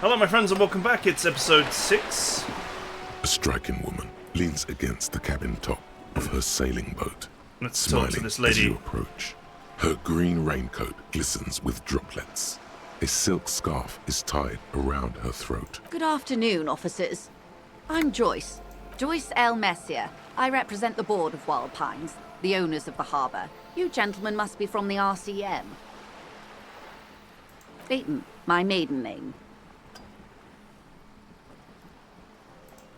Hello, my friends, and welcome back. It's episode 6. A striking woman leans against the cabin top of her sailing boat, Let's smiling talk to this as lady. you approach. Her green raincoat glistens with droplets. A silk scarf is tied around her throat. Good afternoon, officers. I'm Joyce. Joyce L. Messier. I represent the board of Wild Pines, the owners of the harbour. You gentlemen must be from the RCM. Beaton, my maiden name.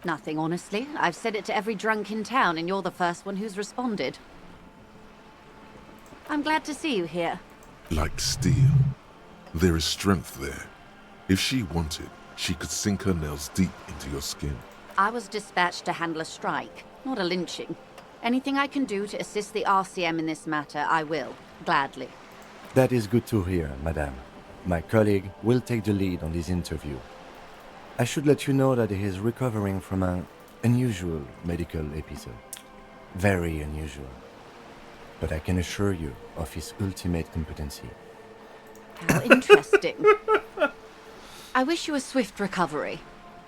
Nothing, honestly. I've said it to every drunk in town, and you're the first one who's responded. I'm glad to see you here. Like steel, there is strength there. If she wanted, she could sink her nails deep into your skin. I was dispatched to handle a strike, not a lynching. Anything I can do to assist the RCM in this matter, I will, gladly. That is good to hear, madame. My colleague will take the lead on this interview. I should let you know that he is recovering from an unusual medical episode. Very unusual. But I can assure you of his ultimate competency. How interesting. I wish you a swift recovery.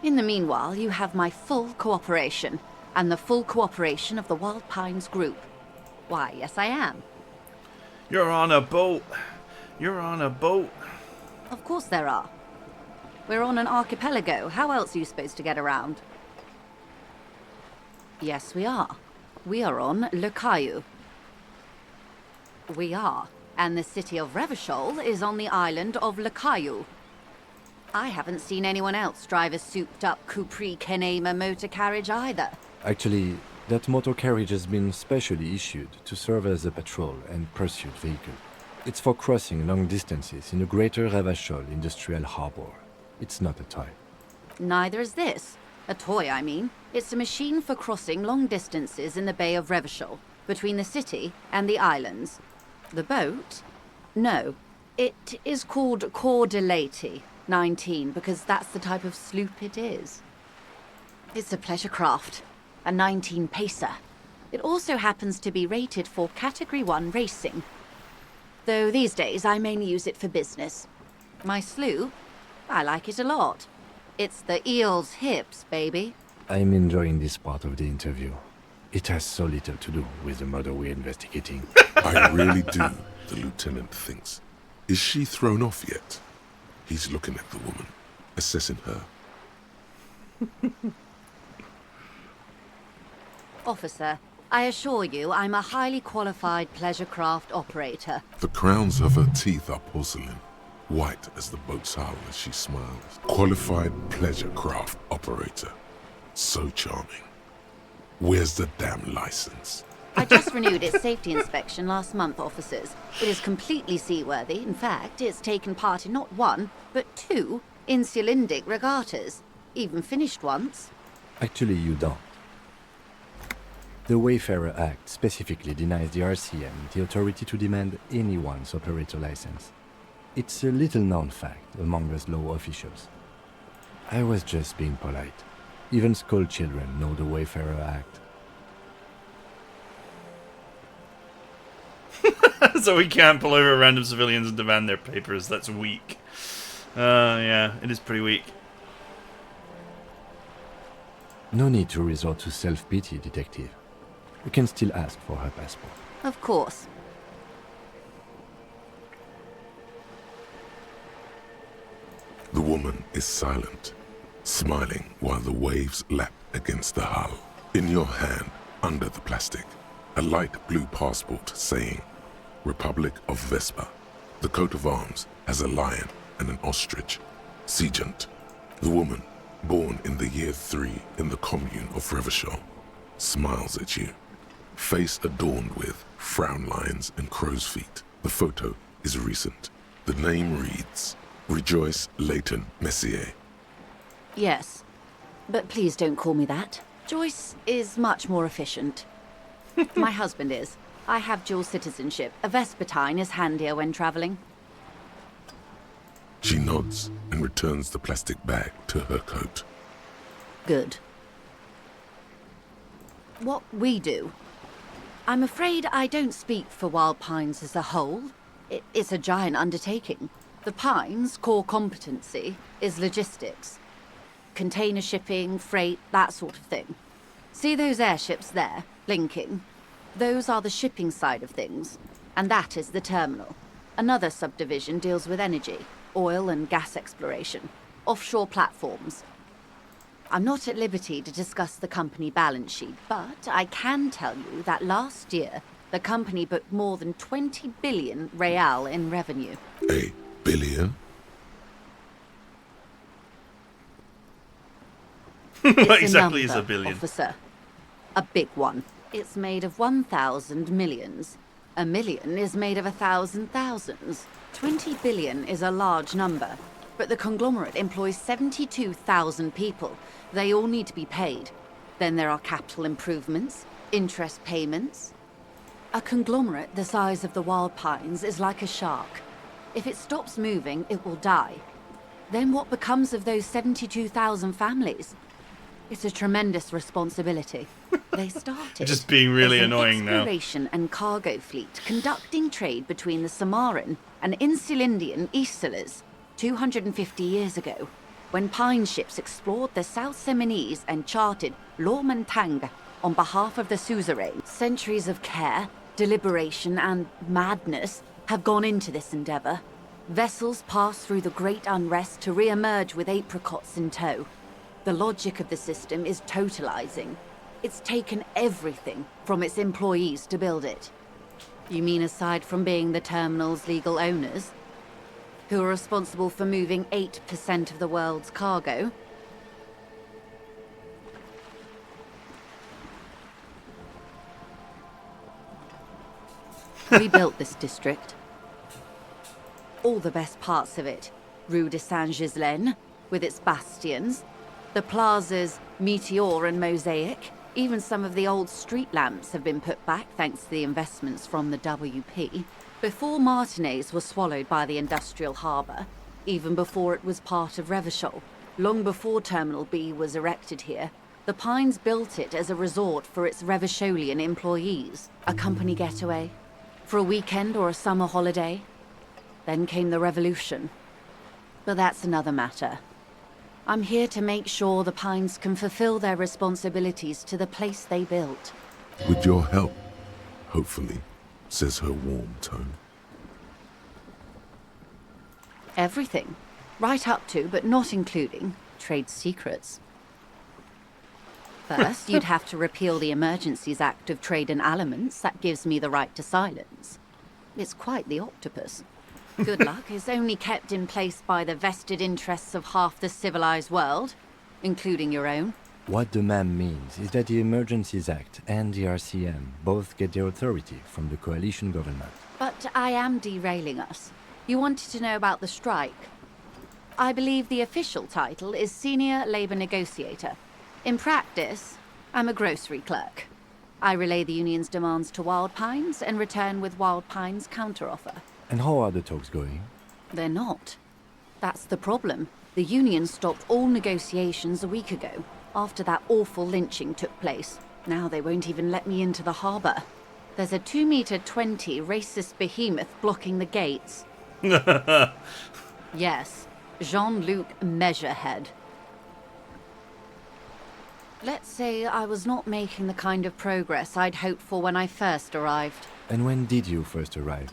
In the meanwhile, you have my full cooperation, and the full cooperation of the Wild Pines group. Why, yes I am. You're on a boat. You're on a boat. Of course there are. We're on an archipelago. How else are you supposed to get around? Yes, we are. We are on Le Caillou. We are. And the city of Revachol is on the island of Le Caillou. I haven't seen anyone else drive a souped-up Capri Kenema motor carriage either. Actually, that motor carriage has been specially issued to serve as a patrol and pursuit vehicle. It's for crossing long distances in the greater Revachol industrial harbor. It's not a toy. Neither is this. A toy, I mean. It's a machine for crossing long distances in the Bay of Revachol, between the city and the islands. The boat? No. It is called Cor de Leyte 19, because that's the type of sloop it is. It's a pleasure craft, a 19 pacer. It also happens to be rated for Category 1 racing. Though these days I mainly use it for business. My sloop? I like it a lot. It's the eel's hips, baby. I'm enjoying this part of the interview. It has so little to do with the murder we're investigating. I really do, the lieutenant thinks. Is she thrown off yet? He's looking at the woman, assessing her. Officer, I assure you I'm a highly qualified pleasure craft operator. The crowns of her teeth are porcelain, white as the boat's hull as she smiles. Qualified pleasure craft operator. So charming. Where's the damn license? I just renewed its safety inspection last month, officers. It is completely seaworthy. In fact, it's taken part in not one, but 2 insulindic regattas. Even finished once. Actually, you don't. The Wayfarer Act specifically denies the RCM the authority to demand anyone's operator license. It's a little-known fact among us law officials. I was just being polite. Even school children know the Wayfarer Act. So we can't pull over random civilians and demand their papers. That's weak. Yeah, it is pretty weak. No need to resort to self-pity, detective. We can still ask for her passport. Of course. The woman is silent, smiling while the waves lap against the hull. In your hand, under the plastic, a light blue passport saying, Republic of Vespa. The coat of arms has a lion and an ostrich. Seigent. The woman, born in the year 3 in the commune of Revachol, smiles at you. Face adorned with frown lines and crow's feet. The photo is recent. The name reads, Rejoice Leighton Messier. Yes. But please don't call me that. Joyce is much more efficient. My husband is. I have dual citizenship. A Vespertine is handier when traveling. She nods and returns the plastic bag to her coat. Good. What we do. I'm afraid I don't speak for Wild Pines as a whole. It's a giant undertaking. The Pines' core competency is logistics. Container shipping, freight, that sort of thing. See those airships there, blinking? Those are the shipping side of things, and that is the terminal. Another subdivision deals with energy, oil and gas exploration, offshore platforms. I'm not at liberty to discuss the company balance sheet, but I can tell you that last year, the company booked more than 20 billion real in revenue. A billion? What It's exactly a is number, a billion? officer. A big one. It's made of 1,000 millions. A million is made of 1,000 thousands. 20 billion is a large number, but the conglomerate employs 72,000 people. They all need to be paid. Then there are capital improvements, interest payments. A conglomerate the size of the Wild Pines is like a shark. If it stops moving, it will die. Then what becomes of those 72,000 families? It's a tremendous responsibility. They started Just being really as an annoying now. exploration and cargo fleet conducting trade between the Samaran and Insulindian Isolas 250 years ago, when pine ships explored the South Seminese and charted Lomantang on behalf of the suzerain. Centuries of care, deliberation, and madness have gone into this endeavor. Vessels pass through the Great Unrest to re-emerge with apricots in tow. The logic of the system is totalizing. It's taken everything from its employees to build it. You mean aside from being the terminal's legal owners, who are responsible for moving 8% of the world's cargo? We built this district. All the best parts of it. Rue de Saint-Ghislain, with its bastions, the plazas Meteor and Mosaic. Even some of the old street lamps have been put back thanks to the investments from the WP. Before Martinez was swallowed by the industrial harbour, even before it was part of Revachol, long before Terminal B was erected here, the Pines built it as a resort for its Revacholian employees. A company getaway, for a weekend or a summer holiday. Then came the revolution. But that's another matter. I'm here to make sure the Pines can fulfill their responsibilities to the place they built. With your help, hopefully, says her warm tone. Everything. Right up to, but not including, trade secrets. First, you'd have to repeal the Emergencies Act of Trade in Aliments that gives me the right to silence. It's quite the octopus. Good luck is only kept in place by the vested interests of half the civilized world, including your own. What the ma'am means is that the Emergencies Act and the RCM both get their authority from the coalition government. But I am derailing us. You wanted to know about the strike. I believe the official title is Senior Labor Negotiator. In practice, I'm a grocery clerk. I relay the union's demands to Wild Pines and return with Wild Pines' counteroffer. And how are the talks going? They're not. That's the problem. The union stopped all negotiations a week ago, after that awful lynching took place. Now they won't even let me into the harbour. There's a 2-meter 20 racist behemoth blocking the gates. Yes, Jean-Luc Measurehead. Let's say I was not making the kind of progress I'd hoped for when I first arrived. And when did you first arrive?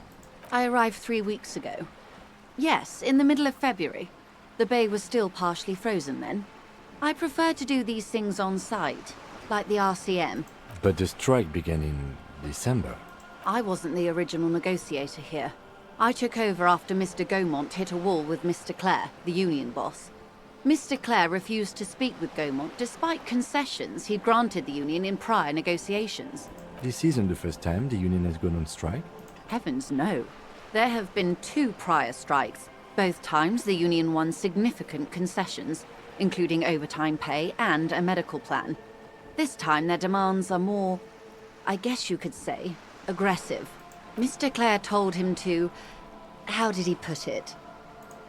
I arrived 3 weeks ago. Yes, in the middle of February. The bay was still partially frozen then. I prefer to do these things on site, like the RCM. But the strike began in December. I wasn't the original negotiator here. I took over after Mr. Gaumont hit a wall with Mr. Clare, the union boss. Mr. Clare refused to speak with Gaumont despite concessions he'd granted the union in prior negotiations. This isn't the first time the union has gone on strike. Heavens no. There have been 2 prior strikes. Both times the union won significant concessions, including overtime pay and a medical plan. This time their demands are more, I guess you could say, aggressive. Mr. Clare told him to, how did he put it?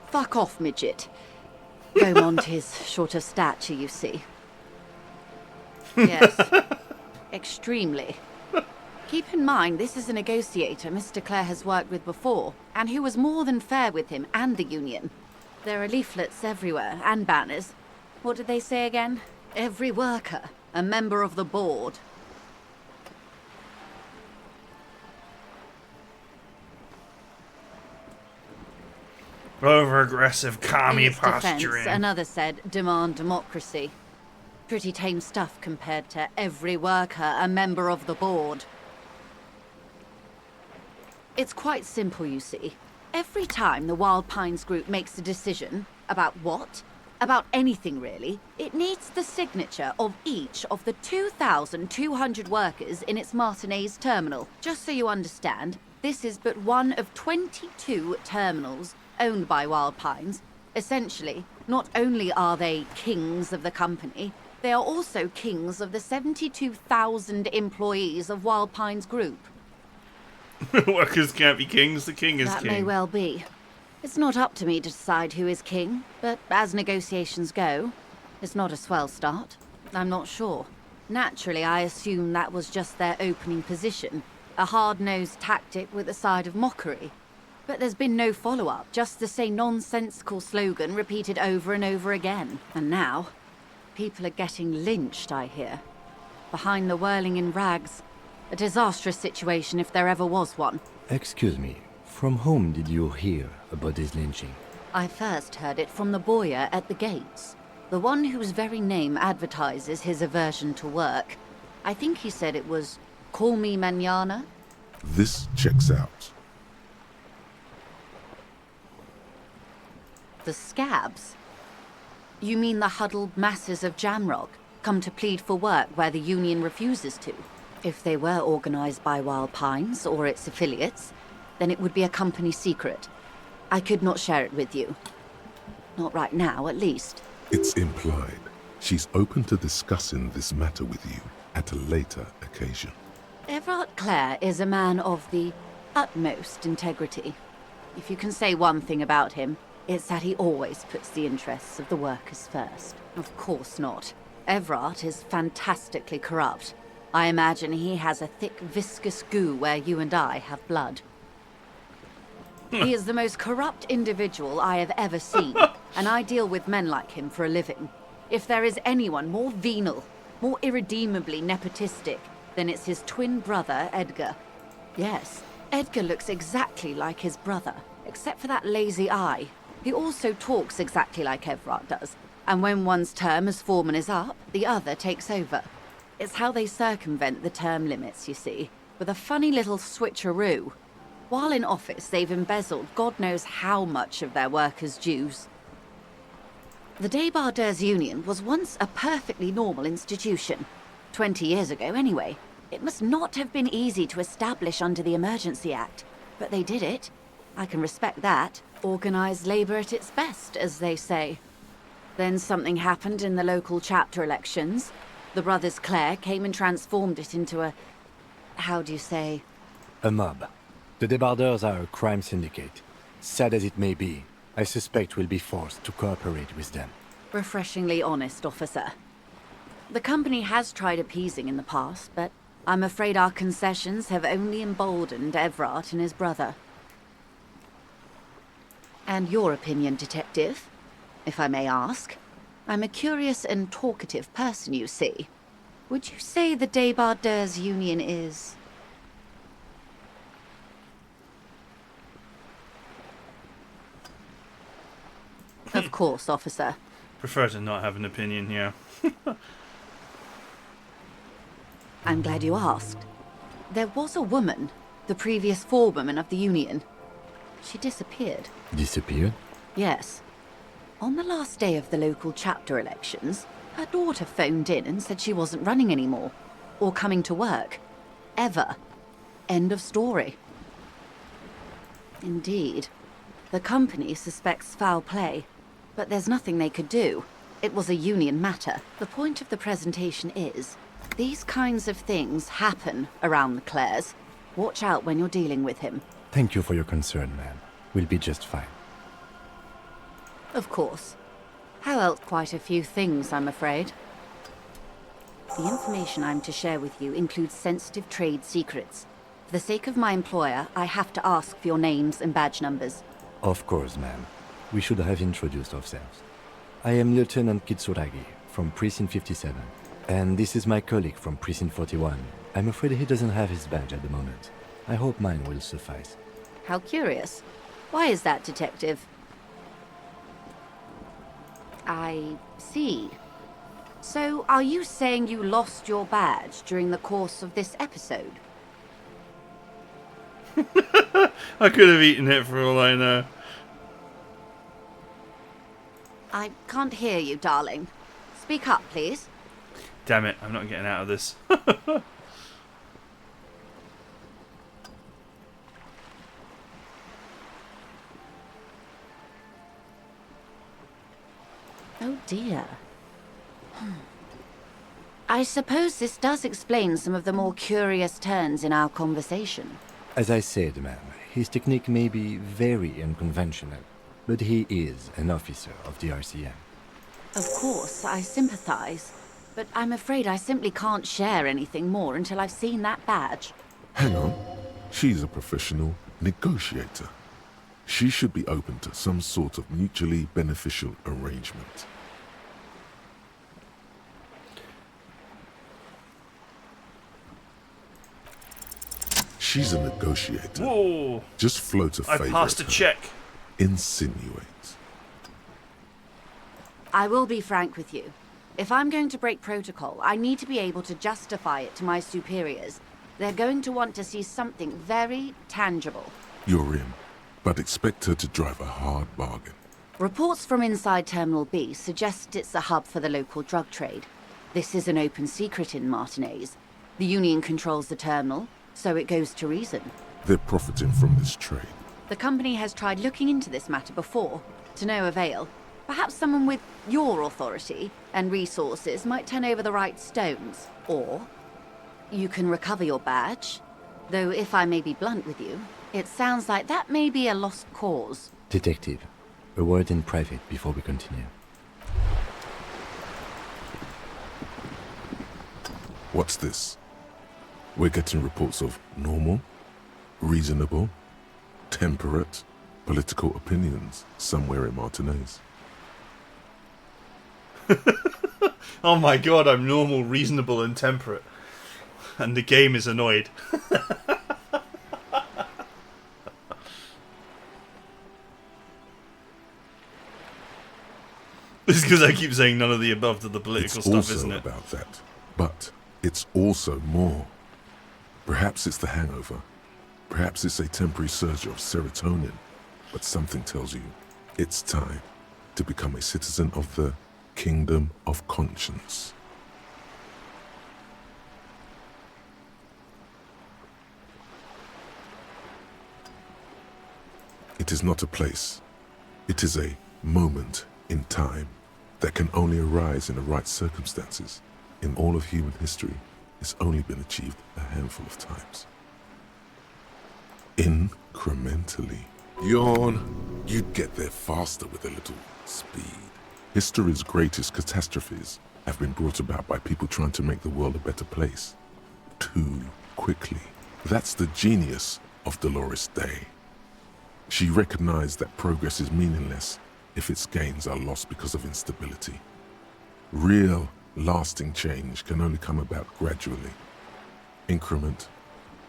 Fuck off, midget. Gaumont is short of stature, you see. Yes, extremely. Keep in mind, this is a negotiator Mr. Clare has worked with before, and who was more than fair with him and the Union. There are leaflets everywhere, and banners. What did they say again? Every worker, a member of the board. Over-aggressive commie In its defense, posturing. another said, demand democracy. Pretty tame stuff compared to every worker, a member of the board. It's quite simple, you see. Every time the Wild Pines group makes a decision, about what? About anything really, it needs the signature of each of the 2,200 workers in its Martinez terminal. Just so you understand, this is but one of 22 terminals owned by Wild Pines. Essentially, not only are they kings of the company, they are also kings of the 72,000 employees of Wild Pines Group. Workers can't be kings, the king is That king. may well be. It's not up to me to decide who is king, but as negotiations go, it's not a swell start. I'm not sure. Naturally, I assume that was just their opening position, a hard-nosed tactic with a side of mockery. But there's been no follow-up, just the same nonsensical slogan repeated over and over again. And now, people are getting lynched, I hear. Behind the whirling in rags. A disastrous situation if there ever was one. Excuse me, from whom did you hear about this lynching? I first heard it from the boyar at the gates. The one whose very name advertises his aversion to work. I think he said it was, "Call me mañana." This checks out. The scabs? You mean the huddled masses of Jamrock, come to plead for work where the Union refuses to? If they were organized by Wild Pines or its affiliates, then it would be a company secret. I could not share it with you. Not right now, at least. It's implied. She's open to discussing this matter with you at a later occasion. Everard Clare is a man of the utmost integrity. If you can say one thing about him, it's that he always puts the interests of the workers first. Of course not. Everard is fantastically corrupt. I imagine he has a thick, viscous goo where you and I have blood. He is the most corrupt individual I have ever seen, and I deal with men like him for a living. If there is anyone more venal, more irredeemably nepotistic, then it's his twin brother, Edgar. Yes, Edgar looks exactly like his brother, except for that lazy eye. He also talks exactly like Everard does, and when one's term as foreman is up, the other takes over. It's how they circumvent the term limits, you see, with a funny little switcheroo. While in office, they've embezzled God knows how much of their workers' dues. The Débardeurs Union was once a perfectly normal institution. 20 years ago, anyway. It must not have been easy to establish under the Emergency Act, but they did it. I can respect that. Organized labor at its best, as they say. Then something happened in the local chapter elections. The brothers Clare came and transformed it into a... how do you say? A mob. The Débardeurs are a crime syndicate. Sad as it may be, I suspect we'll be forced to cooperate with them. Refreshingly honest, officer. The company has tried appeasing in the past, but I'm afraid our concessions have only emboldened Everard and his brother. And your opinion, Detective, if I may ask? I'm a curious and talkative person, you see. Would you say the Débardeurs Union is... Of course, officer. Prefer to not have an opinion, yeah. I'm glad you asked. There was a woman, the previous forewoman of the Union. She disappeared. Disappeared? Yes. On the last day of the local chapter elections, her daughter phoned in and said she wasn't running anymore. Or coming to work. Ever. End of story. Indeed. The company suspects foul play, but there's nothing they could do. It was a Union matter. The point of the presentation is, these kinds of things happen around the Clares. Watch out when you're dealing with him. Thank you for your concern, ma'am. We'll be just fine. Of course. How else quite a few things, I'm afraid. The information I'm to share with you includes sensitive trade secrets. For the sake of my employer, I have to ask for your names and badge numbers. Of course, ma'am. We should have introduced ourselves. I am Lieutenant Kitsuragi from Precinct 57, and this is my colleague from Precinct 41. I'm afraid he doesn't have his badge at the moment. I hope mine will suffice. How curious. Why is that, Detective? I see. So, are you saying you lost your badge during the course of this episode? I could have eaten it for all I know. I can't hear you, darling. Speak up, please. Damn it, I'm not getting out of this. Oh dear. I suppose this does explain some of the more curious turns in our conversation. As I said, ma'am, his technique may be very unconventional, but he is an officer of the RCM. Of course, I sympathize, but I'm afraid I simply can't share anything more until I've seen that badge. Hang on. She's a professional negotiator. She should be open to some sort of mutually beneficial arrangement. She's a negotiator. Whoa! Just float a I favor. passed a at her. check. Insinuate. I will be frank with you. If I'm going to break protocol, I need to be able to justify it to my superiors. They're going to want to see something very tangible. You're in, but expect her to drive a hard bargain. Reports from inside Terminal B suggest it's a hub for the local drug trade. This is an open secret in Martinez. The Union controls the terminal, so it goes to reason. They're profiting from this trade. The company has tried looking into this matter before, to no avail. Perhaps someone with your authority and resources might turn over the right stones. Or you can recover your badge. Though if I may be blunt with you, it sounds like that may be a lost cause. Detective, a word in private before we continue. What's this? We're getting reports of normal, reasonable, temperate political opinions somewhere in Martinez. Oh my god, I'm normal, reasonable, and temperate. And the game is annoyed. It's because I keep saying none of the above to the political It's stuff, also isn't it? about that, but it's also more. Perhaps it's the hangover. Perhaps it's a temporary surge of serotonin. But something tells you it's time to become a citizen of the Kingdom of Conscience. It is not a place. It is a moment in time that can only arise in the right circumstances. In all of human history, it's only been achieved a handful of times. Incrementally. Yawn. You'd get there faster with a little speed. History's greatest catastrophes have been brought about by people trying to make the world a better place. Too quickly. That's the genius of Dolores Day. She recognized that progress is meaningless if its gains are lost because of instability. Real, lasting change can only come about gradually, increment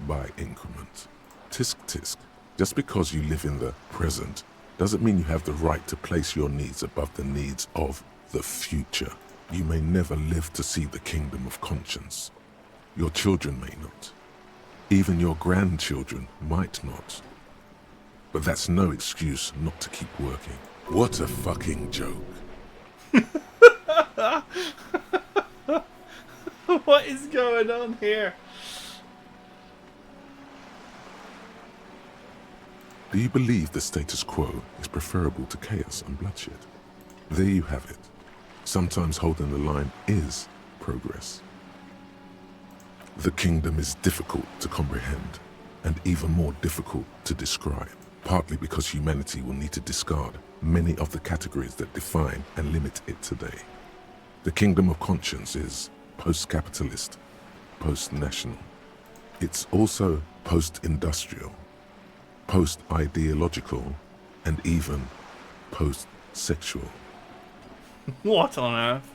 by increment. Tisk tisk. Just because you live in the present doesn't mean you have the right to place your needs above the needs of the future. You may never live to see the Kingdom of Conscience. Your children may not. Even your grandchildren might not. But that's no excuse not to keep working. What a fucking joke. What is going on here? Do you believe the status quo is preferable to chaos and bloodshed? There you have it. Sometimes holding the line is progress. The kingdom is difficult to comprehend and even more difficult to describe, partly because humanity will need to discard many of the categories that define and limit it today. The Kingdom of Conscience is post-capitalist, post-national. It's also post-industrial, post-ideological, and even post-sexual. What on earth?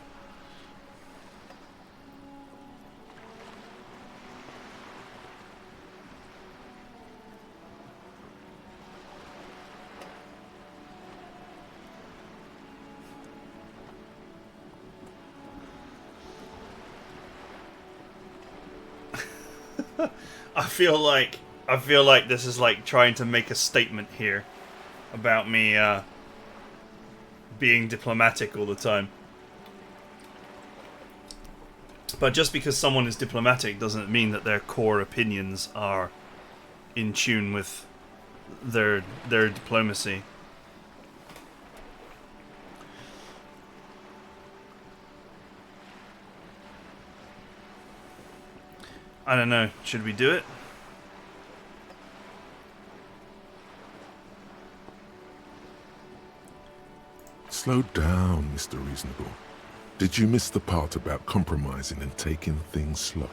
I feel like this is like trying to make a statement here about me being diplomatic all the time. But just because someone is diplomatic doesn't mean that their core opinions are in tune with their diplomacy. I don't know. Should we do it? Slow down, Mr. Reasonable. Did you miss the part about compromising and taking things slow?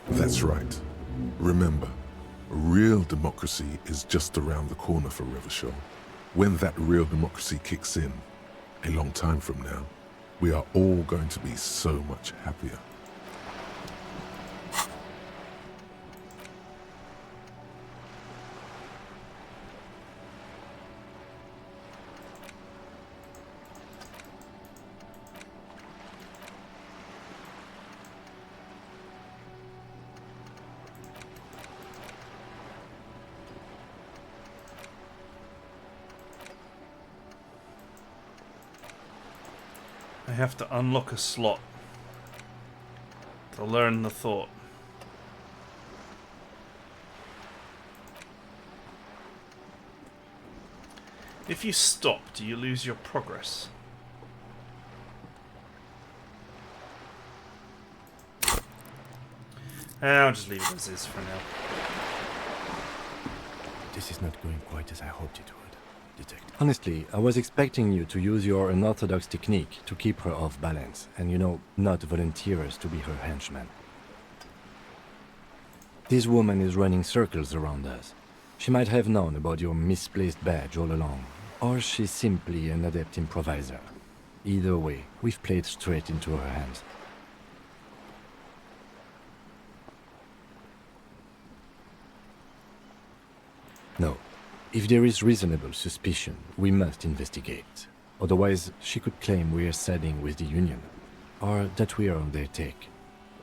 That's right. Remember, real democracy is just around the corner for Revachol. When that real democracy kicks in, a long time from now, we are all going to be so much happier. I have to unlock a slot to learn the thought. If you stop, do you lose your progress? I'll just leave it as is for now. This is not going quite as I hoped it would, Detective. Honestly, I was expecting you to use your unorthodox technique to keep her off balance, and not volunteer us to be her henchman. This woman is running circles around us. She might have known about your misplaced badge all along, or she's simply an adept improviser. Either way, we've played straight into her hands. No. If there is reasonable suspicion, we must investigate. Otherwise, she could claim we are siding with the Union, or that we are on their take.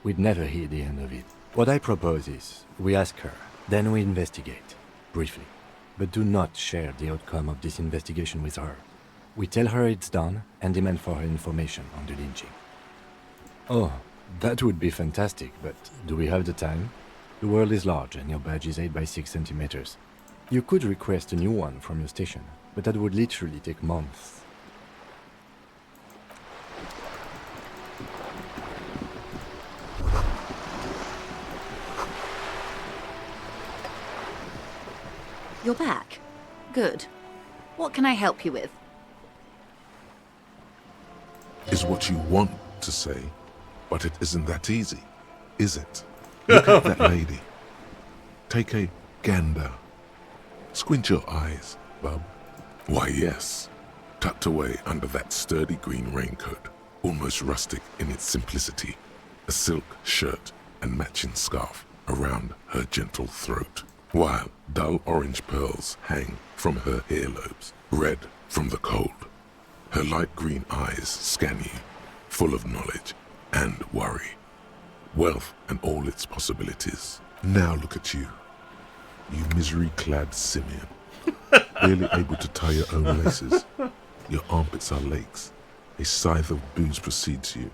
We'd never hear the end of it. What I propose is, we ask her, then we investigate, briefly. But do not share the outcome of this investigation with her. We tell her it's done, and demand for her information on the lynching. Oh, that would be fantastic, but do we have the time? The world is large, and your badge is 8 by 6 centimeters. You could request a new one from your station, but that would literally take months. You're back. Good. What can I help you with? Is what you want to say, but it isn't that easy, is it? Look at that lady. Take a gander. Squint your eyes, bub. Why, yes. Tucked away under that sturdy green raincoat, almost rustic in its simplicity, a silk shirt and matching scarf around her gentle throat, while dull orange pearls hang from her earlobes, red from the cold. Her light green eyes scan you, full of knowledge and worry, wealth and all its possibilities. Now look at you. You misery-clad simian, barely able to tie your own laces. Your armpits are lakes. A scythe of booze precedes you.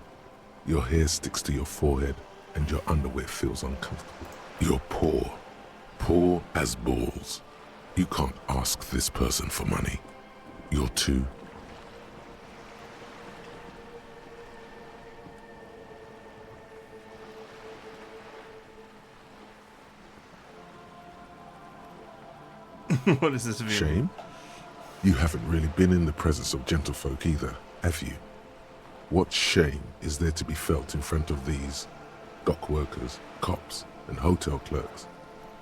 Your hair sticks to your forehead, and your underwear feels uncomfortable. You're poor as balls. You can't ask this person for money. You're too... What is this view? Shame? You haven't really been in the presence of gentlefolk either, have you? What shame is there to be felt in front of these dock workers, cops, and hotel clerks,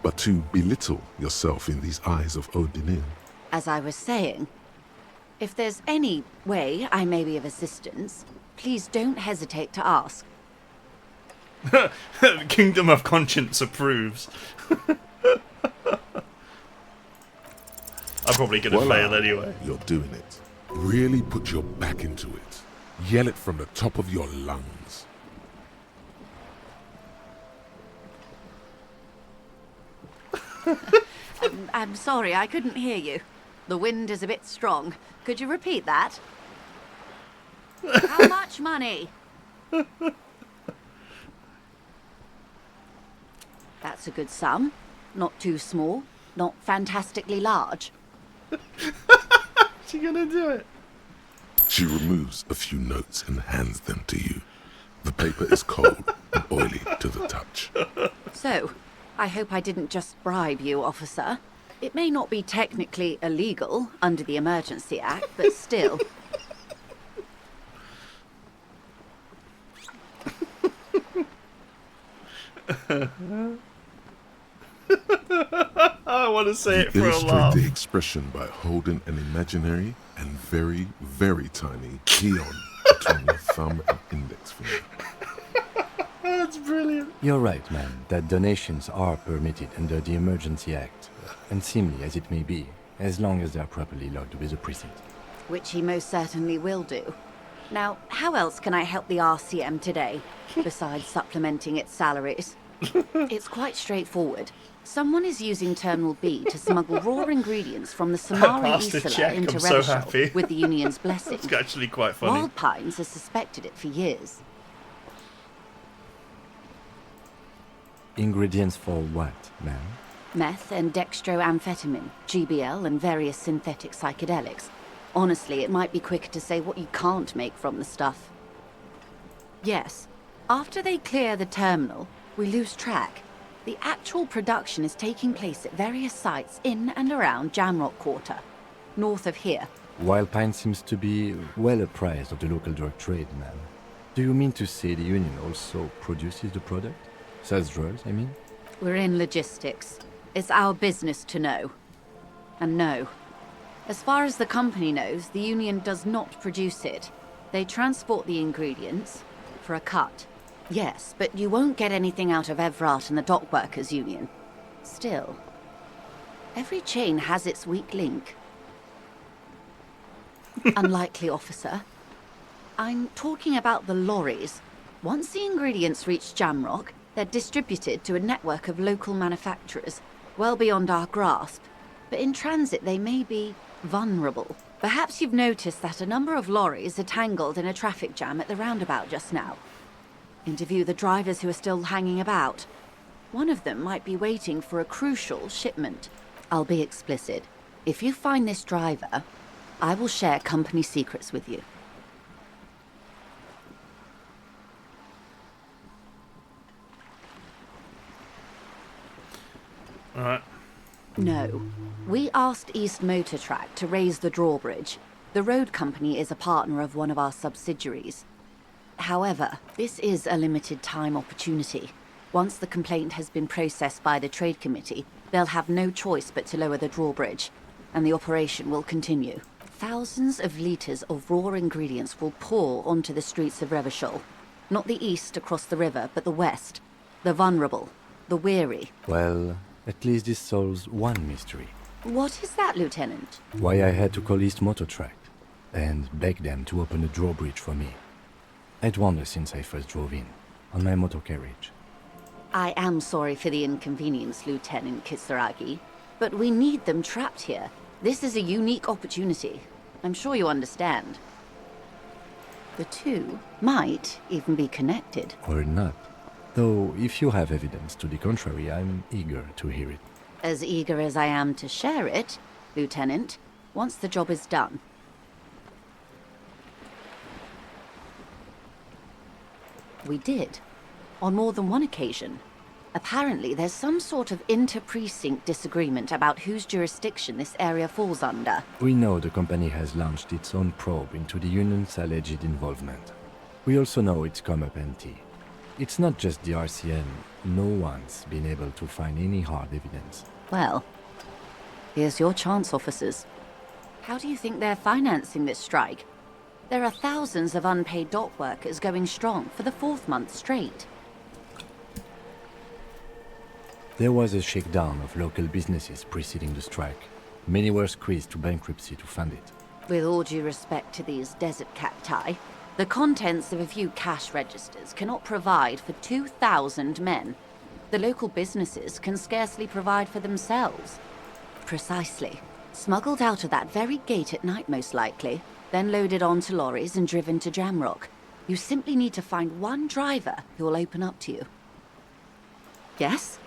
but to belittle yourself in these eyes of Odinil? As I was saying, if there's any way I may be of assistance, please don't hesitate to ask. Kingdom of Conscience approves. I'm probably gonna fail anyway. You're doing it. Really put your back into it. Yell it from the top of your lungs. I'm sorry, I couldn't hear you. The wind is a bit strong. Could you repeat that? How much money? That's a good sum. Not too small, not fantastically large. Is she gonna do it? She removes a few notes and hands them to you. The paper is cold and oily to the touch. So, I hope I didn't just bribe you, officer. It may not be technically illegal under the Emergency Act, but still. I want to say it You for a illustrate laugh. the expression by holding an imaginary and very, very tiny peon between your thumb and index finger. That's brilliant. You're right, man, that donations are permitted under the Emergency Act, unseemly as it may be, as long as they are properly logged with the precinct. Which he most certainly will do. Now, how else can I help the RCM today, besides supplementing its salaries? It's quite straightforward. Someone is using Terminal B to smuggle raw ingredients from the Samari passed a Isla check, into I'm so Revachol happy. with the Union's blessing. It's actually quite funny. Wild Pines has suspected it for years. Ingredients for what, ma'am? Meth and dextroamphetamine, GBL, and various synthetic psychedelics. Honestly, it might be quicker to say what you can't make from the stuff. Yes, after they clear the terminal, we lose track. The actual production is taking place at various sites in and around Jamrock Quarter, north of here. Wild Pine seems to be well apprised of the local drug trade, ma'am. Do you mean to say the Union also produces the product? Sells drugs, I mean? We're in logistics. It's our business to know. And no. As far as the company knows, the Union does not produce it. They transport the ingredients for a cut. Yes, but you won't get anything out of Evrat and the Dock Workers Union. Still, every chain has its weak link. Unlikely, officer. I'm talking about the lorries. Once the ingredients reach Jamrock, they're distributed to a network of local manufacturers, well beyond our grasp. But in transit, they may be vulnerable. Perhaps you've noticed that a number of lorries are tangled in a traffic jam at the roundabout just now. Interview the drivers who are still hanging about. One of them might be waiting for a crucial shipment. I'll be explicit. If you find this driver, I will share company secrets with you. Alright. No. We asked East Motor Track to raise the drawbridge. The road company is a partner of one of our subsidiaries. However, this is a limited time opportunity. Once the complaint has been processed by the Trade Committee, they'll have no choice but to lower the drawbridge, and the operation will continue. Thousands of litres of raw ingredients will pour onto the streets of Revachol. Not the east across the river, but the west. The vulnerable, the weary. Well, at least this solves one mystery. What is that, Lieutenant? Why I had to call East Motor Track and beg them to open a drawbridge for me. I'd wondered since I first drove in, on my motor carriage. I am sorry for the inconvenience, Lieutenant Kisaragi, but we need them trapped here. This is a unique opportunity. I'm sure you understand. The two might even be connected. Or not. Though, if you have evidence to the contrary, I'm eager to hear it. As eager as I am to share it, Lieutenant, once the job is done. We did. On more than one occasion. Apparently, there's some sort of inter-precinct disagreement about whose jurisdiction this area falls under. We know the company has launched its own probe into the Union's alleged involvement. We also know it's come up empty. It's not just the RCM. No one's been able to find any hard evidence. Well, here's your chance, officers. How do you think they're financing this strike? There are thousands of unpaid dock workers going strong for the 4th month straight. There was a shakedown of local businesses preceding the strike. Many were squeezed to bankruptcy to fund it. With all due respect to these desert cacti, the contents of a few cash registers cannot provide for 2,000 men. The local businesses can scarcely provide for themselves. Precisely. Smuggled out of that very gate at night, most likely, then loaded onto lorries and driven to Jamrock. You simply need to find one driver who will open up to you. Yes?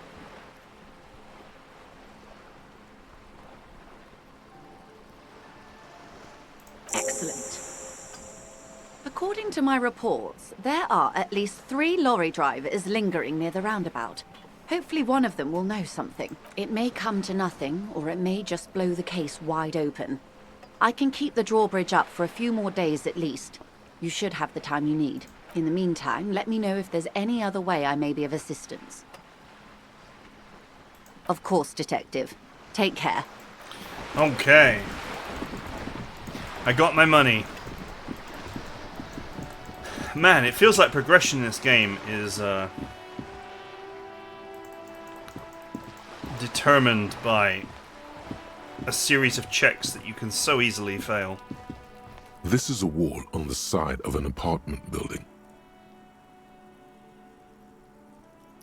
Excellent. According to my reports, there are at least 3 lorry drivers lingering near the roundabout. Hopefully one of them will know something. It may come to nothing, or it may just blow the case wide open. I can keep the drawbridge up for a few more days at least. You should have the time you need. In the meantime, let me know if there's any other way I may be of assistance. Of course, Detective. Take care. Okay. I got my money. Man, it feels like progression in this game is determined by a series of checks that you can so easily fail. This is a wall on the side of an apartment building.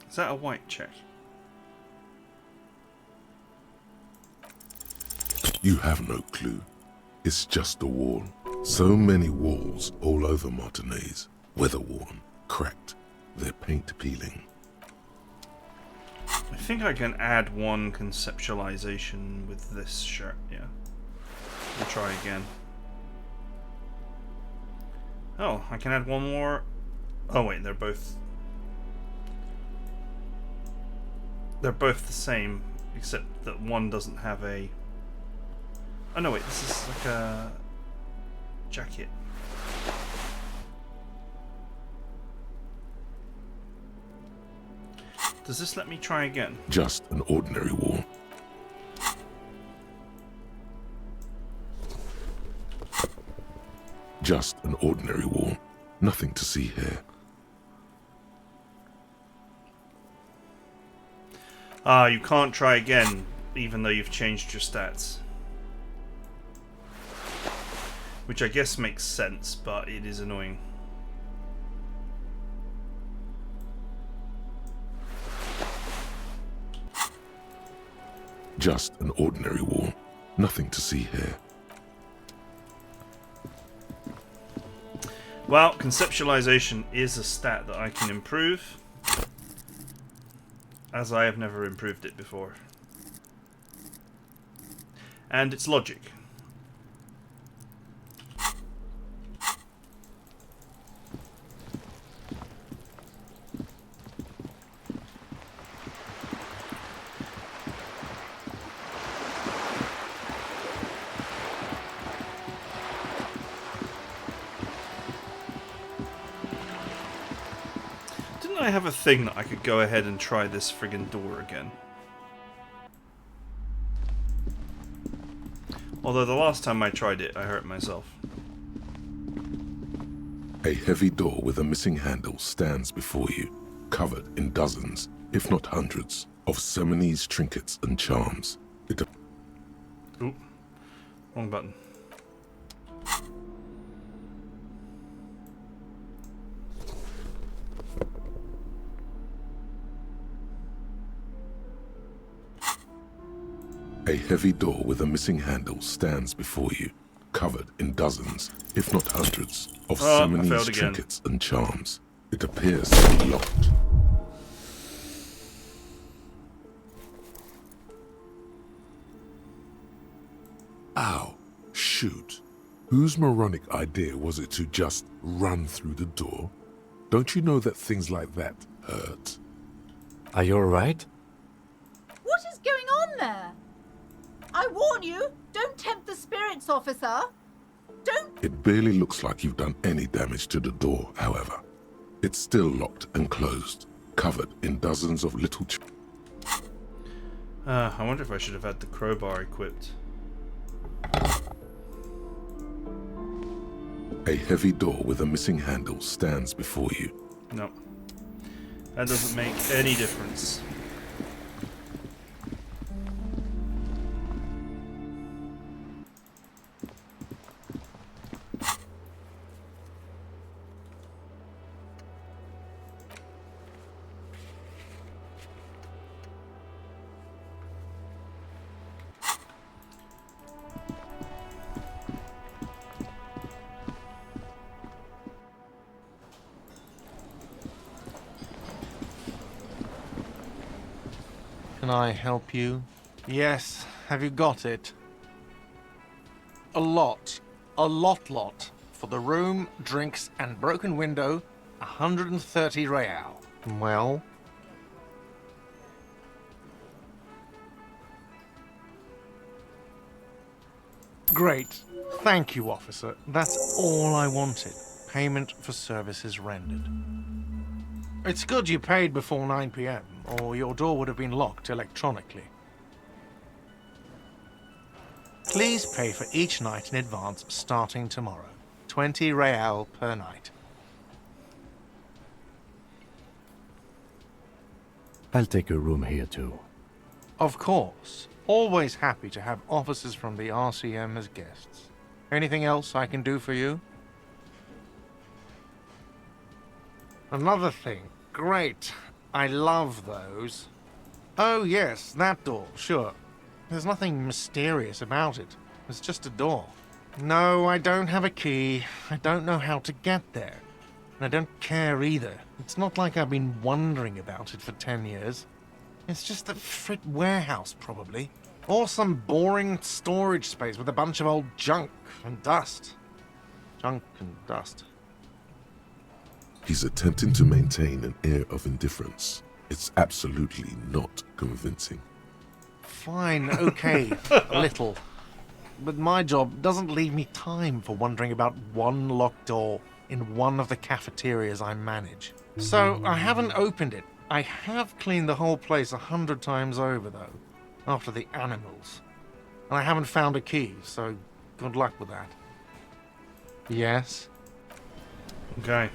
Is that a white check? You have no clue. It's just a wall. So many walls all over Martinez. Weather-worn, cracked, their paint peeling. I think I can add one conceptualization with this shirt, yeah. We'll try again. Oh, I can add one more. Oh wait, they're both the same, except that one doesn't have a... Oh no wait, this is like a jacket. Does this let me try again? Just an ordinary wall. Just an ordinary wall. Nothing to see here. Ah, you can't try again, even though you've changed your stats. Which I guess makes sense, but it is annoying. Just an ordinary wall. Nothing to see here. Well, conceptualization is a stat that I can improve, as I have never improved it before. And it's logic. I have a thing that I could go ahead and try this friggin' door again. Although the last time I tried it, I hurt myself. A heavy door with a missing handle stands before you, covered in dozens, if not hundreds, of Seminese trinkets and charms. Oop. Wrong button. A heavy door with a missing handle stands before you, covered in dozens, if not hundreds, of Seminese trinkets and charms. It appears to be locked. Ow. Shoot. Whose moronic idea was it to just run through the door? Don't you know that things like that hurt? Are you alright? What is going on there? I warn you, don't tempt the spirits, officer. Don't! It barely looks like you've done any damage to the door, however. It's still locked and closed, covered in dozens of little I wonder if I should have had the crowbar equipped. A heavy door with a missing handle stands before you. No. That doesn't make any difference. Can I help you? Yes, have you got it? A lot. A lot. For the room, drinks, and broken window, 130 real. Well? Great. Thank you, officer. That's all I wanted. Payment for services rendered. It's good you paid before 9 p.m., or your door would have been locked electronically. Please pay for each night in advance starting tomorrow. 20 real per night. I'll take a room here too. Of course. Always happy to have officers from the RCM as guests. Anything else I can do for you? Another thing. Great. I love those. Oh yes, that door, sure. There's nothing mysterious about it. It's just a door. No, I don't have a key. I don't know how to get there. And I don't care either. It's not like I've been wondering about it for 10 years. It's just a frit warehouse, probably. Or some boring storage space with a bunch of old junk and dust. Junk and dust. He's attempting to maintain an air of indifference. It's absolutely not convincing. Fine, okay, a little. But my job doesn't leave me time for wondering about one locked door in one of the cafeterias I manage. So I haven't opened it. I have cleaned the whole place 100 times over, though, after the animals. And I haven't found a key, so good luck with that. Yes? Okay.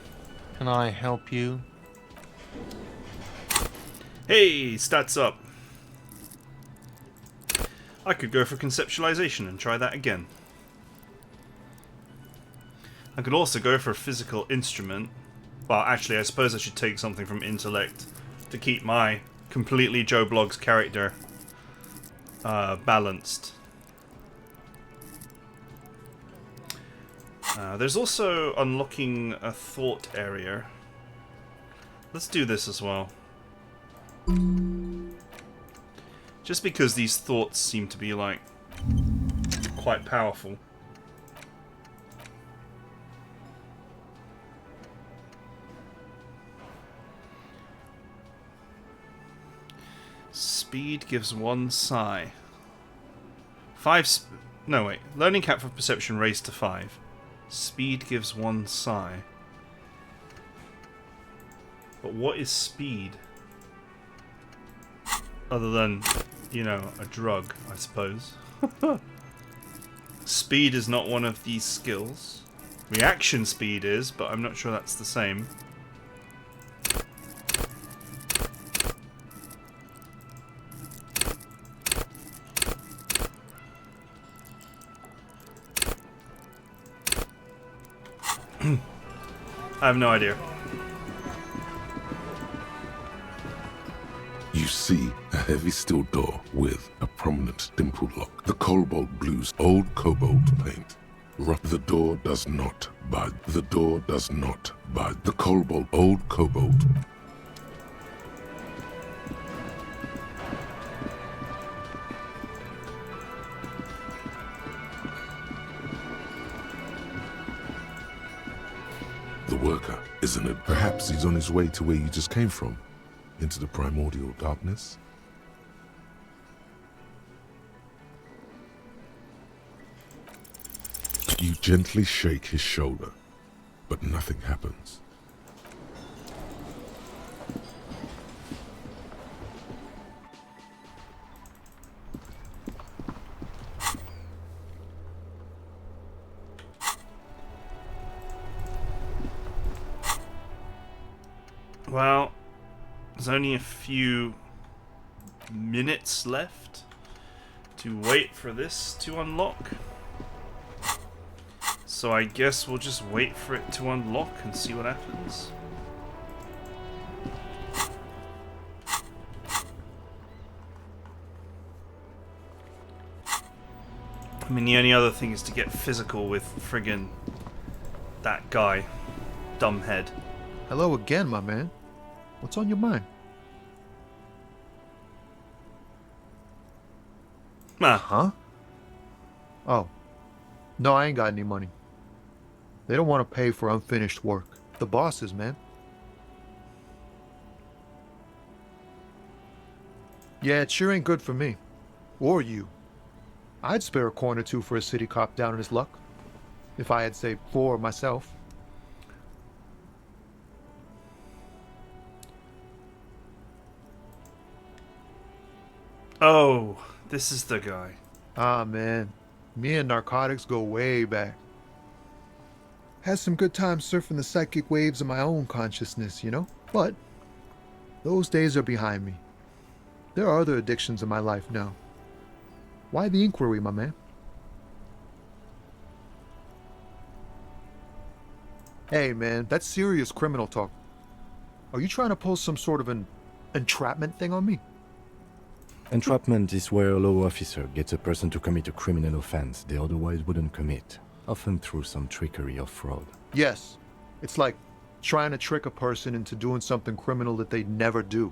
Can I help you? Hey, stats up. I could go for conceptualization and try that again. I could also go for a physical instrument. Well, actually, I suppose I should take something from intellect to keep my completely Joe Bloggs character balanced. There's also unlocking a thought area. Let's do this as well. Just because these thoughts seem to be, like, quite powerful. Speed gives 1 psi. No, wait. Learning cap for perception raised to 5. Speed gives 1 psi. But what is speed? Other than, you know, a drug, I suppose. Speed is not one of these skills. Reaction speed is, but I'm not sure that's the same. I have no idea. You see a heavy steel door with a prominent dimple lock. The cobalt blue's old cobalt paint. The door does not budge. The door does not budge. The old cobalt. The worker, isn't it? Perhaps he's on his way to where you just came from. Into the primordial darkness? You gently shake his shoulder, but nothing happens. Well, there's only a few minutes left to wait for this to unlock. So I guess we'll just wait for it to unlock and see what happens. I mean, the only other thing is to get physical with friggin' that guy. Dumbhead. Hello again, my man. What's on your mind? Ah, Huh? Oh. No, I ain't got any money. They don't want to pay for unfinished work. The bosses, man. Yeah, it sure ain't good for me. Or you. I'd spare a coin or two for a city cop down in his luck. If I had, say, 4 myself. oh, this is the guy. Ah, man. Me and narcotics go way back. Had some good times surfing the psychic waves of my own consciousness, you know? But those days are behind me. There are other addictions in my life now. Why the inquiry, my man? Hey, man, that's serious criminal talk. Are you trying to pull some sort of an entrapment thing on me? Entrapment is where a law officer gets a person to commit a criminal offense they otherwise wouldn't commit, often through some trickery or fraud. Yes. It's like trying to trick a person into doing something criminal that they'd never do.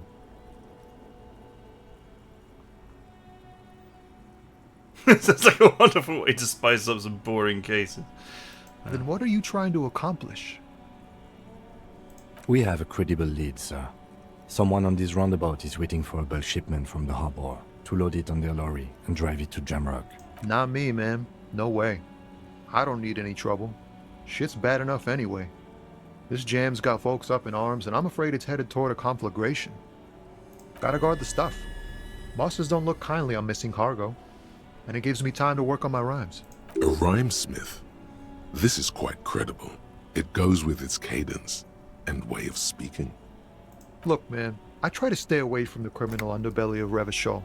Sounds like a wonderful way to spice up some boring cases. Then what are you trying to accomplish? We have a credible lead, sir. Someone on this roundabout is waiting for a bulk shipment from the harbor to load it on their lorry and drive it to Jamrock. Not me, man. No way. I don't need any trouble. Shit's bad enough anyway. This jam's got folks up in arms, and I'm afraid it's headed toward a conflagration. Gotta guard the stuff. Bosses don't look kindly on missing cargo, and it gives me time to work on my rhymes. A rhymesmith? This is quite credible. It goes with its cadence and way of speaking. Look, man, I try to stay away from the criminal underbelly of Revachol.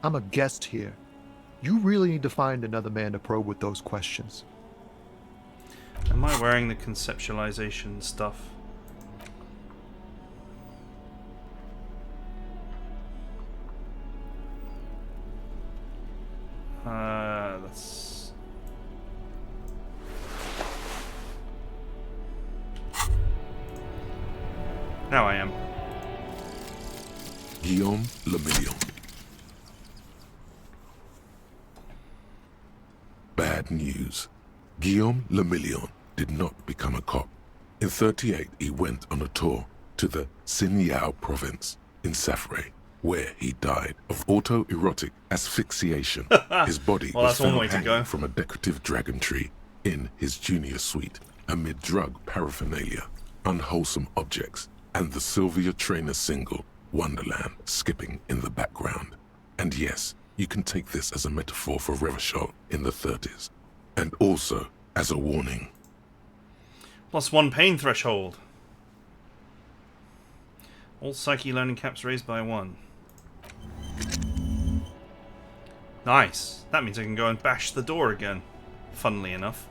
I'm a guest here. You really need to find another man to probe with those questions. Am I wearing the conceptualization stuff? That's... Now I am. Guillaume Le Million. Bad news. Guillaume Le Million did not become a cop. In 38, he went on a tour to the Sinyao province in Safre, where he died of autoerotic asphyxiation. His body Well, was that's one found way to hanging go. from a decorative dragon tree in his junior suite, amid drug paraphernalia, unwholesome objects, and the Sylvia Trainer single, Wonderland, skipping in the background. And yes, you can take this as a metaphor for Revachol in the 30s, and also as a warning. +1 pain threshold. All psyche learning caps raised by 1. Nice. That means I can go and bash the door again. Funnily enough.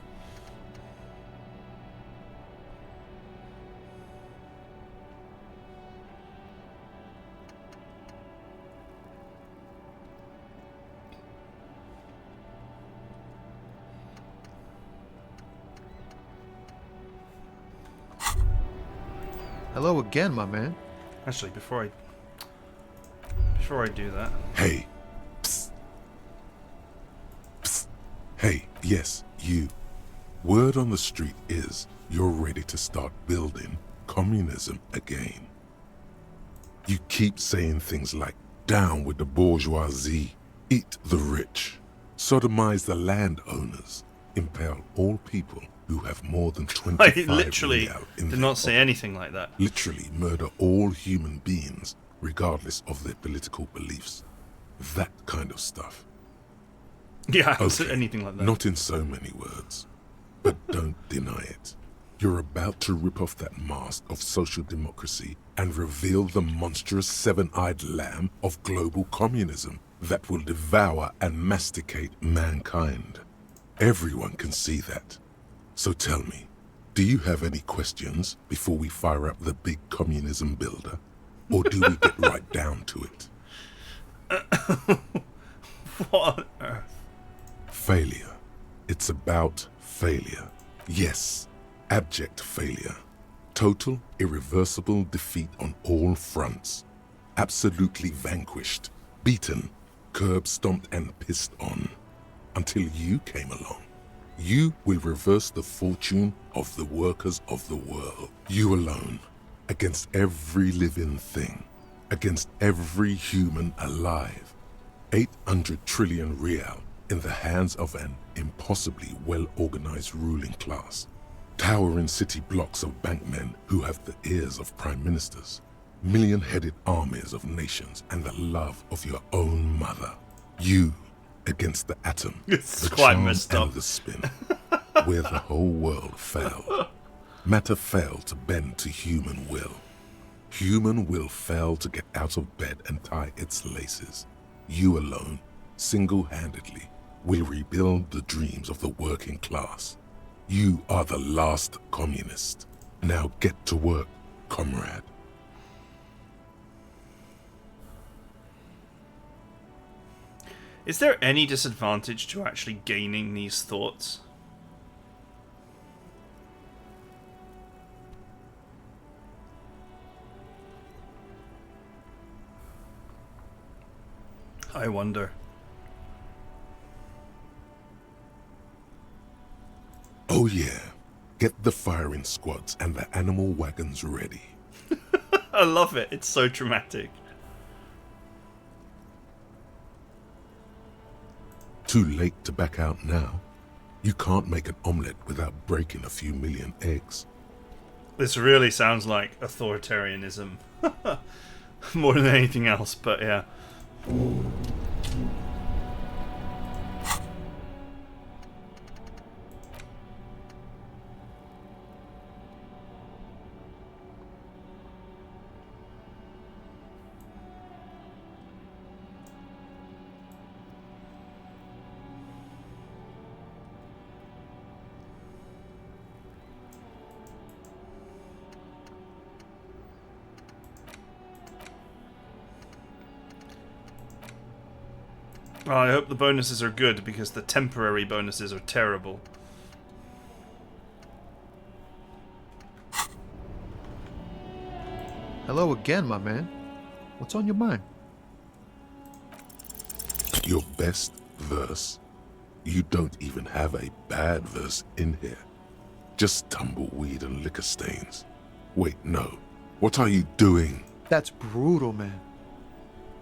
Hello again, my man. Actually, before I do that. Hey. Psst. Psst. Hey, yes, you. Word on the street is you're ready to start building communism again. You keep saying things like, down with the bourgeoisie, eat the rich, sodomize the landowners, impale all people who have more than I 25 literally real in did their not say pocket. anything like that. Literally murder all human beings, regardless of their political beliefs. That kind of stuff. Yeah, I haven't said Okay, anything like that. not in so many words, but don't deny it. You're about to rip off that mask of social democracy and reveal the monstrous seven-eyed lamb of global communism that will devour and masticate mankind. Everyone can see that. So tell me, do you have any questions before we fire up the big communism builder? Or do we get right down to it? What on earth? Failure. It's about failure. Yes, abject failure. Total, irreversible defeat on all fronts. Absolutely vanquished, beaten, curb-stomped and pissed on. Until you came along. You will reverse the fortune of the workers of the world. You alone, against every living thing, against every human alive. 800 trillion real in the hands of an impossibly well-organized ruling class. Towering city blocks of bankmen who have the ears of prime ministers. Million-headed armies of nations and the love of your own mother. You against the atom, It's the quite charm messed and up. the spin, where the whole world fell. Matter failed to bend to human will. Human will failed to get out of bed and tie its laces. You alone, single-handedly, will rebuild the dreams of the working class. You are the last communist. Now get to work, comrade. Is there any disadvantage to actually gaining these thoughts? I wonder. Oh yeah, get the firing squads and the animal wagons ready. I love it. It's so dramatic. Too late to back out now. You can't make an omelette without breaking a few million eggs. This really sounds like authoritarianism. More than anything else, but yeah. Well, I hope the bonuses are good, because the temporary bonuses are terrible. Hello again, my man. What's on your mind? Your best verse? You don't even have a bad verse in here. Just tumbleweed and liquor stains. Wait, no. What are you doing? That's brutal, man.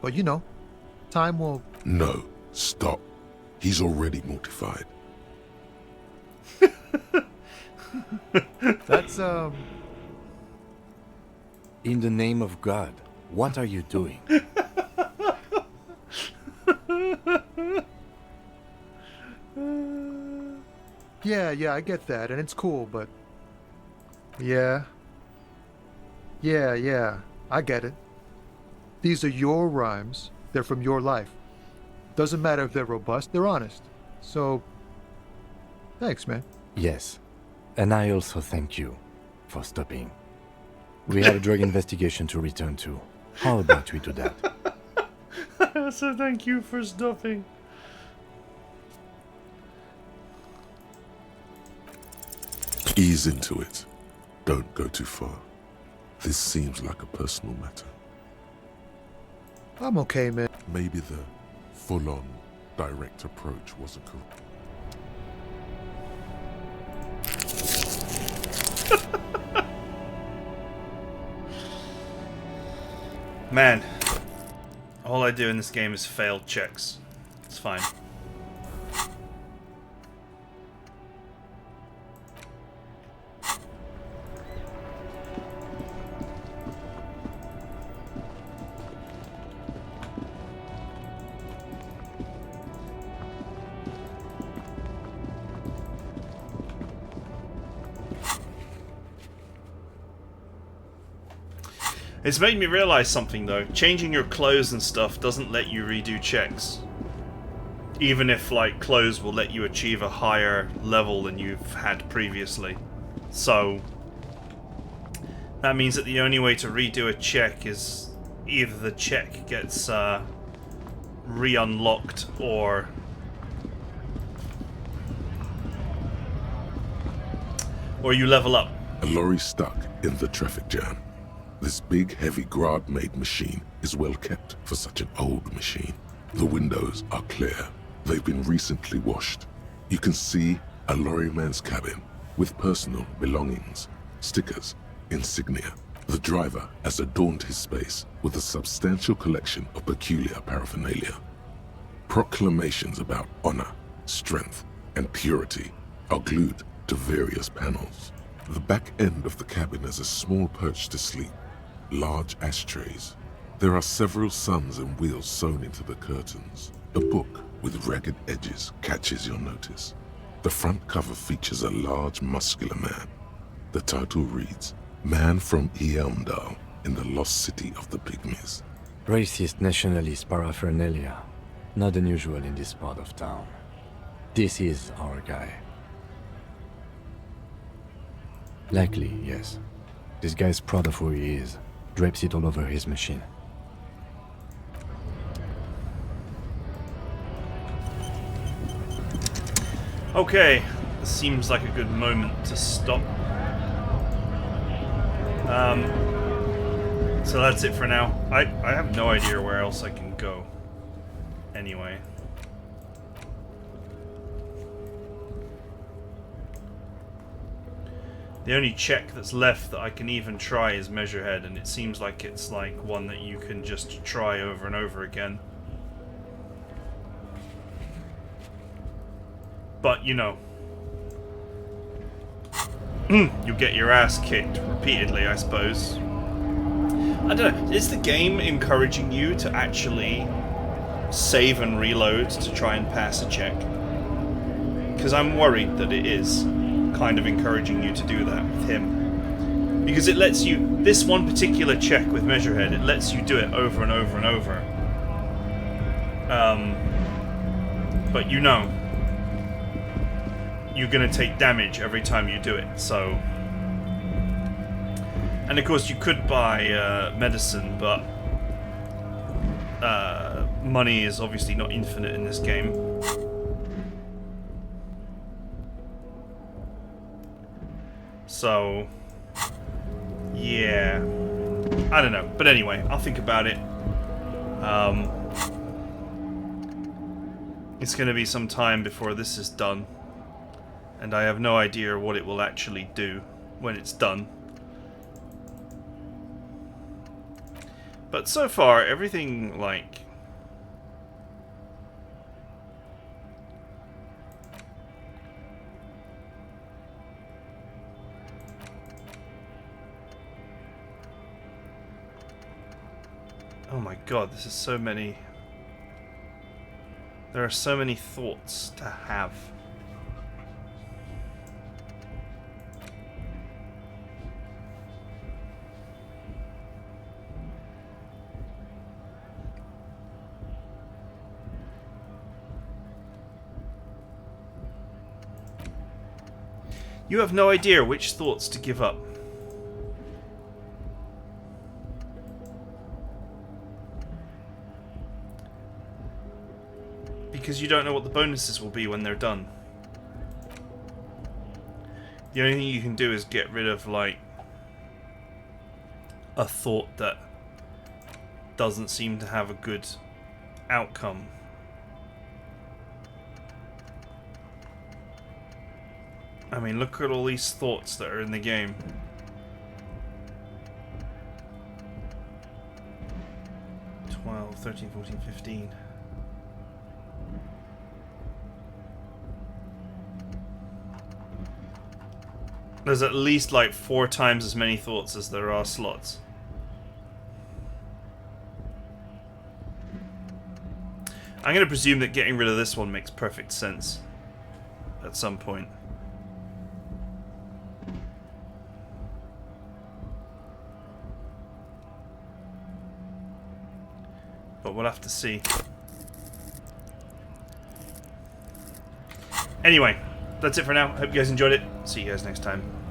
But you know, time will... No, stop. He's already mortified. That's, In the name of God, what are you doing? Yeah, I get that, and it's cool, but... Yeah, I get it. These are your rhymes. They're from your life. Doesn't matter if they're robust, they're honest. So, thanks, man. Yes, and I also thank you for stopping. We have a drug investigation to return to. How about we do that? So thank you for stopping. Ease into it. Don't go too far. This seems like a personal matter. I'm okay, man. Maybe the full-on, direct approach wasn't correct. Man, all I do in this game is failed checks. It's fine. It's made me realize something though. Changing your clothes and stuff doesn't let you redo checks. Even if, like, clothes will let you achieve a higher level than you've had previously. So, that means that the only way to redo a check is either the check gets re-unlocked or you level up. A lorry stuck in the traffic jam. This big, heavy Grad-made machine is well kept for such an old machine. The windows are clear. They've been recently washed. You can see a lorryman's cabin with personal belongings, stickers, insignia. The driver has adorned his space with a substantial collection of peculiar paraphernalia. Proclamations about honor, strength, and purity are glued to various panels. The back end of the cabin has a small perch to sleep, large ashtrays. There are several suns and wheels sewn into the curtains. A book with ragged edges catches your notice. The front cover features a large, muscular man. The title reads, Man from Eamdal in the lost city of the Pygmies. Racist nationalist paraphernalia. Not unusual in this part of town. This is our guy. Likely, yes. This guy's proud of who he is. Drapes it all over his machine. Okay, this seems like a good moment to stop. So that's it for now. I have no idea where else I can go. Anyway. The only check that's left that I can even try is Measurehead, and it seems like it's like one that you can just try over and over again. But, you know, you get your ass kicked repeatedly, I suppose. I don't know, is the game encouraging you to actually save and reload to try and pass a check? Because I'm worried that it is kind of encouraging you to do that with him. Because it lets you, this one particular check with Measurehead, it lets you do it over and over and over. But you know, you're going to take damage every time you do it, so... And of course you could buy medicine, but money is obviously not infinite in this game. So, yeah, I don't know. But anyway, I'll think about it. It's going to be some time before this is done. And I have no idea what it will actually do when it's done. But so far, everything, like... Oh my god, this is so many... There are so many thoughts to have. You have no idea which thoughts to give up. Because you don't know what the bonuses will be when they're done. The only thing you can do is get rid of, like, a thought that doesn't seem to have a good outcome. I mean, look at all these thoughts that are in the game. $12, $13, $14, $15. There's at least like 4 times as many thoughts as there are slots. I'm going to presume that getting rid of this one makes perfect sense at some point. but we'll have to see. Anyway, that's it for now. Hope you guys enjoyed it. See you guys next time.